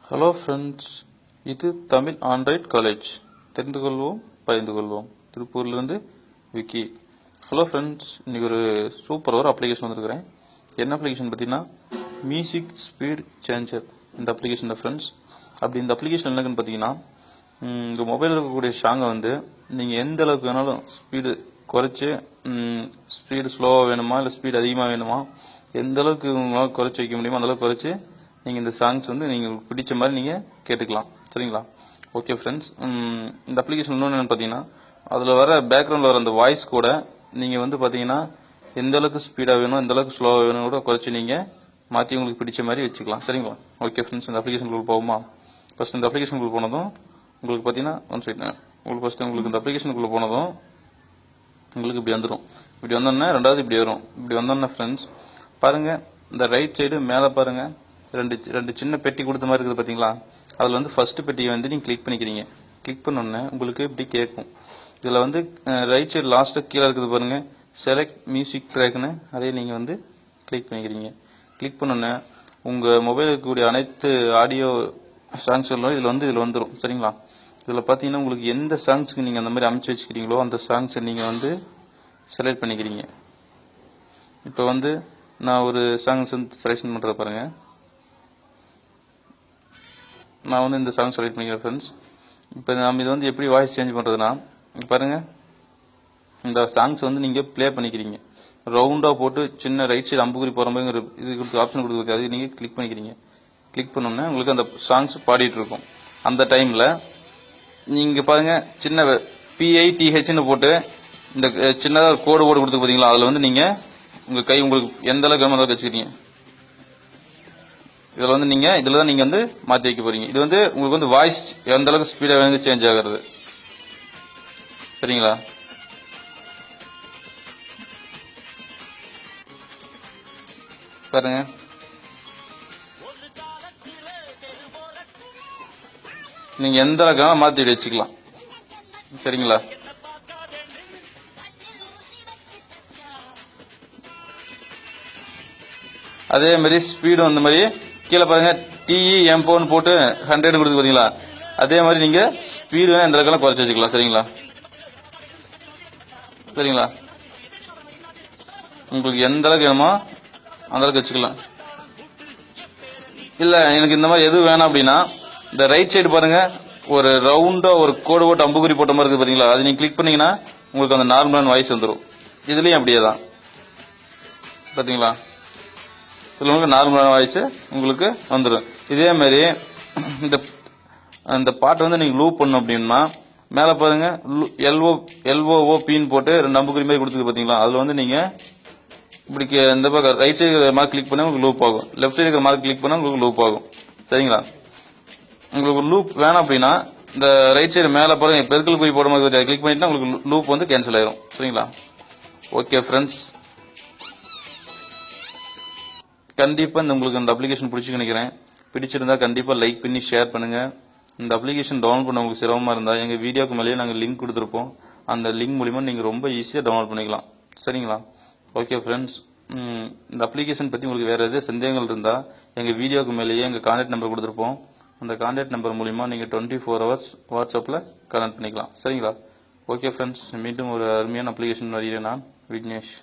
Hello friends, இது Tamil Android college. தெரிந்து கொள்வோம், பகிர்ந்து கொள்வோம். திருப்பூர்லேருந்து விக்கி. ஹலோ ஃப்ரெண்ட்ஸ், இன்றைக்கி ஒரு சூப்பர் ஒரு அப்ளிகேஷன் வந்துருக்கிறேன். என்ன அப்ளிகேஷன் பார்த்தீங்கன்னா மியூசிக் ஸ்பீட் சேஞ்சர். இந்த அப்ளிகேஷன் ஃப்ரெண்ட்ஸ், அப்படி இந்த அப்ளிகேஷன் என்னன்னு பார்த்தீங்கன்னா உங்கள் மொபைலில் இருக்கக்கூடிய சாங்கை வந்து நீங்கள் எந்த அளவுக்கு வேணாலும் ஸ்பீடு குறைச்சி, ஸ்பீடு ஸ்லோவாக வேணுமா இல்லை ஸ்பீடு அதிகமாக வேணுமா, எந்த அளவுக்கு உங்களால் குறைச்சி வைக்க முடியுமோ அந்தளவுக்கு குறைச்சி நீங்கள் இந்த சாங்ஸ் வந்து நீங்கள் பிடிச்ச மாதிரி நீங்கள் கேட்டுக்கலாம். சரிங்களா? ஓகே ஃப்ரெண்ட்ஸ், இந்த அப்ளிகேஷன் இன்னொன்று என்னென்னு பார்த்தீங்கன்னா அதில் வர பேக்ரவுண்டில் வர அந்த வாய்ஸ் கூட நீங்கள் வந்து பார்த்தீங்கன்னா எந்த அளவுக்கு ஸ்பீடாக வேணும் எந்த அளவுக்கு ஸ்லோவாக வேணும் கூட குறைச்சி நீங்கள் மாற்றி உங்களுக்கு பிடிச்ச மாதிரி வச்சுக்கலாம். சரிங்களா? ஓகே ஃப்ரெண்ட்ஸ், இந்த அப்ளிகேஷனுக்குள்ள போகுமா? ஃபஸ்ட் இந்த அப்ளிகேஷனுக்குள்ள போனதும் உங்களுக்கு பார்த்தீங்கன்னா உங்களுக்கு ஃபஸ்ட்டு உங்களுக்கு இந்த அப்ளிகேஷனுக்குள்ள போனதும் உங்களுக்கு இப்படி வந்துடும். இப்படி வந்தோடனே ரெண்டாவது இப்படி வரும். இப்படி வந்தோடனே ஃப்ரெண்ட்ஸ் பாருங்கள், இந்த ரைட் சைடு மேலே பாருங்கள் ரெண்டு சின்ன பெட்டி கொடுத்த மாதிரி இருக்குது பார்த்தீங்களா? அதில் வந்து ஃபர்ஸ்ட் பெட்டியை வந்து நீங்கள் கிளிக் பண்ணிக்கிறீங்க. கிளிக் பண்ணோடனே உங்களுக்கு இப்படி கேட்கும். இதில் வந்து ரைட் சைடு லாஸ்ட்டாக கீழே இருக்குது பாருங்கள், செலக்ட் மியூசிக் ட்ராக்னு, அதே நீங்கள் வந்து கிளிக் பண்ணிக்கிறீங்க. கிளிக் பண்ணோன்னே உங்கள் மொபைல் இருக்கக்கூடிய அனைத்து ஆடியோ சாங்ஸ் எல்லாம் இதில் வந்துடும். சரிங்களா? இதில் பார்த்தீங்கன்னா உங்களுக்கு எந்த சாங்ஸுக்கு நீங்கள் அந்த மாதிரி அமைச்சு வச்சுக்கிறீங்களோ அந்த சாங்ஸை நீங்கள் வந்து செலக்ட் பண்ணிக்கிறீங்க. இப்போ வந்து நான் ஒரு சாங்ஸ் வந்து செலெக்ஷன் பண்ணுறத பாருங்கள். நான் வந்து இந்த சாங் செலக்ட் பண்ணிக்கிறேன் ஃப்ரெண்ட்ஸ். இப்போ நம்ம இது வந்து எப்படி வாய்ஸ் சேஞ்ச் பண்ணுறதுனா, பாருங்கள், இந்த சாங்ஸ் வந்து நீங்கள் ப்ளே பண்ணிக்கிறீங்க. ரவுண்டாக போட்டு சின்ன ரைட் சைடு அம்புக்குறி போகிற மாதிரி இது ஆப்ஷன் கொடுத்துருக்கு. அது நீங்கள் கிளிக் பண்ணிக்கிறீங்க. கிளிக் பண்ணோன்னே உங்களுக்கு அந்த சாங்ஸ் பாடிட்டு இருக்கும். அந்த டைமில் நீங்கள் பாருங்கள், சின்ன PITHன்னு போட்டு இந்த சின்னதாக கோடு கொடுத்து பார்த்தீங்களா, அதில் வந்து நீங்கள் உங்கள் கை உங்களுக்கு எந்த அளவுக்கு வேணுமோ அளவுக்கு வச்சுக்கிறீங்க. இதில் வந்து நீங்கள் இதில் தான் நீங்கள் வந்து மாற்றி வைக்க போகிறீங்க. இது வந்து உங்களுக்கு வந்து வாய்ஸ் எந்த அளவுக்கு ஸ்பீடாக வந்து சேஞ்ச் ஆகிறது. சரிங்களா? பாருங்க, நீங்கள் எந்த அளவுக்கு மாற்றி வச்சுக்கலாம். சரிங்களா? அதே மாதிரி ஸ்பீடும் அந்த மாதிரி கீழே பாருங்க, TEM4 போட்டு 100 கொடுத்து பார்த்தீங்களா, அதே மாதிரி நீங்க ஸ்பீடு எந்த அளவுக்கு குறைச்சி வச்சுக்கலாம். சரிங்களா? சரிங்களா? உங்களுக்கு எந்த அளவுக்கு வேணுமோ அந்த அளவுக்கு வச்சுக்கலாம். இல்ல எனக்கு இந்த மாதிரி எதுவும் வேணாம் அப்படின்னா இந்த ரைட் சைடு பாருங்க, ஒரு ரவுண்டா ஒரு கோடு போட்டு அம்புக்குறி போட்ட மாதிரி இருக்கு பாத்தீங்களா, அது நீங்க கிளிக் பண்ணீங்கன்னா உங்களுக்கு அந்த நார்மலான வாய்ஸ் வந்துடும். இதுலயும் அப்படியே தான் பாத்தீங்களா, இதில் உங்களுக்கு நார்மலான வாய்ஸ் உங்களுக்கு வந்துடும். இதே மாதிரி இந்த பாட்டை வந்து நீங்கள் லூப் பண்ணணும் அப்படின்னா மேலே பாருங்க, LOOPன்னு போட்டு 2 அம்புக்குறி மாதிரி கொடுத்துருக்கு பார்த்தீங்களா, அதில் வந்து நீங்கள் இப்படி இந்த பக்கம் ரைட் சைடு மார்க் கிளிக் பண்ணால் உங்களுக்கு லூப் ஆகும், லெஃப்ட் சைடு இருக்கிற மார்க் கிளிக் பண்ணால் உங்களுக்கு லூப் ஆகும். சரிங்களா? உங்களுக்கு லூப் வேணாம் அப்படின்னா இந்த ரைட் சைடு மேலே பாருங்க, பெருக்கல் குறி போட மாதிரி கிளிக் பண்ணிட்டா உங்களுக்கு லூப் வந்து கேன்சல் ஆயிரும். சரிங்களா? ஓகே ஃப்ரெண்ட்ஸ், கண்டிப்பா உங்களுக்கு இந்த அப்ளிகேஷன் பிடிச்சு நினைக்கிறேன். பிடிச்சிருந்தா கண்டிப்பா லைக் பண்ணி ஷேர் பண்ணுங்க. இந்த அப்ளிகேஷன் டவுன்லோட் பண்ண உங்களுக்கு சிரமமா இருந்தா எங்க வீடியோக்கு மேலேயே நாங்கள் லிங்க் கொடுத்துருப்போம். அந்த லிங்க் மூலிமா நீங்க ரொம்ப ஈஸியா டவுன்லோட் பண்ணிக்கலாம். சரிங்களா? ஓகே ஃப்ரெண்ட்ஸ், இந்த அப்ளிகேஷன் பத்தி உங்களுக்கு வேற எதாவது சந்தேகங்கள் இருந்தா எங்க வீடியோக்கு மேலேயே எங்க கான்டாக்ட் நம்பர் கொடுத்துருப்போம். அந்த கான்டாக்ட் நம்பர் மூலிமா நீங்க 24 hours வாட்ஸ்அப்ல கனெக்ட் பண்ணிக்கலாம். சரிங்களா? ஓகே ஃப்ரெண்ட்ஸ், மீண்டும் ஒரு அருமையான அப்ளிகேஷன் வருகிறேன். நான் விக்னேஷ்.